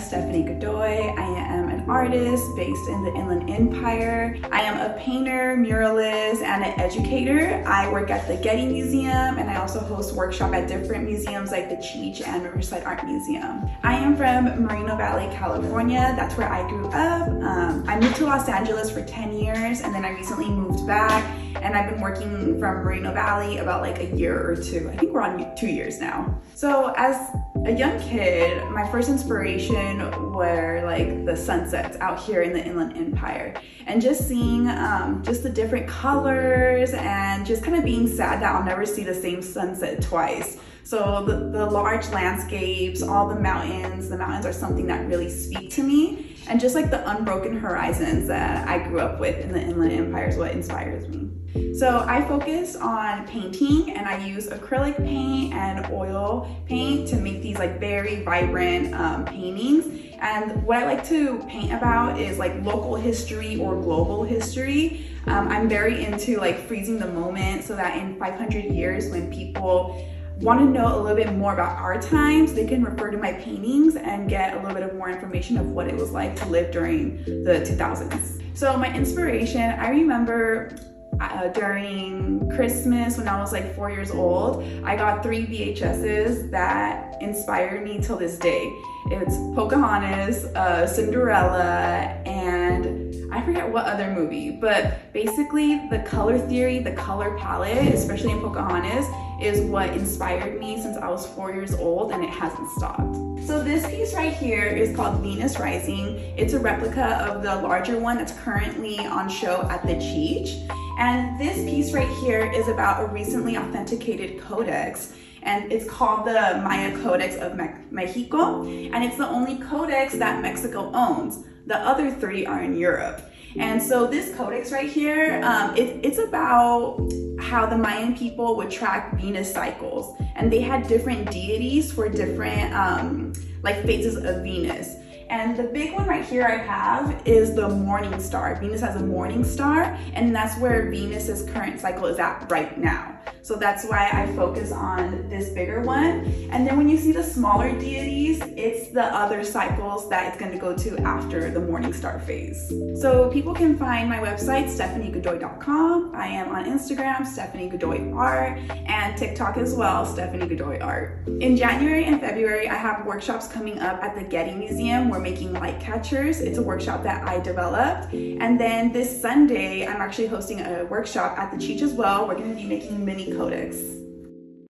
Stephanie Godoy. I am an artist based in the Inland Empire. I am a painter, muralist, and an educator. I work at the Getty Museum, and I also host workshops at different museums like the Cheech and Riverside Art Museum. I am from Moreno Valley, California. That's where I grew up. I moved to Los Angeles for 10 years, and then I recently moved back, and I've been working from Moreno Valley about like a year or two. I think we're on 2 years now. So as a young kid, my first inspiration were like the sunsets out here in the Inland Empire, and just seeing just the different colors and just kind of being sad that I'll never see the same sunset twice. So the large landscapes, all the mountains are something that really speak to me, and just like the unbroken horizons that I grew up with in the Inland Empire is what inspires me. So I focus on painting, and I use acrylic paint and oil paint to make these like very vibrant paintings. And what I like to paint about is like local history or global history. I'm very into like freezing the moment so that in 500 years, when people want to know a little bit more about our times, they can refer to my paintings and get a little bit of more information of what it was like to live during the 2000s. So my inspiration, I remember during Christmas when I was like 4 years old, I got 3 VHSs that inspired me till this day. It's Pocahontas, Cinderella, and I forget what other movie, but basically the color theory, the color palette, especially in Pocahontas, is what inspired me since I was 4 years old, and it hasn't stopped. So this piece right here is called Venus Rising. It's a replica of the larger one that's currently on show at the Cheech. And this piece right here is about a recently authenticated codex, and it's called the Maya Codex of Mexico, and it's the only codex that Mexico owns. The other 3 are in Europe. And so this codex right here, it's about how the Mayan people would track Venus cycles, and they had different deities for different like phases of Venus. And the big one right here I have is the morning star. Venus has a morning star, and that's where Venus's current cycle is at right now. So that's why I focus on this bigger one. And then when you see the smaller deities, it's the other cycles that it's going to go to after the morning star phase. So people can find my website, stephaniegodoy.com. I am on Instagram, Stephanie Godoy Art, and TikTok as well, Stephanie Godoy Art. In January and February, I have workshops coming up at the Getty Museum. We're making light catchers. It's a workshop that I developed. And then this Sunday, I'm actually hosting a workshop at the Cheech as well. We're going to be making mini codex.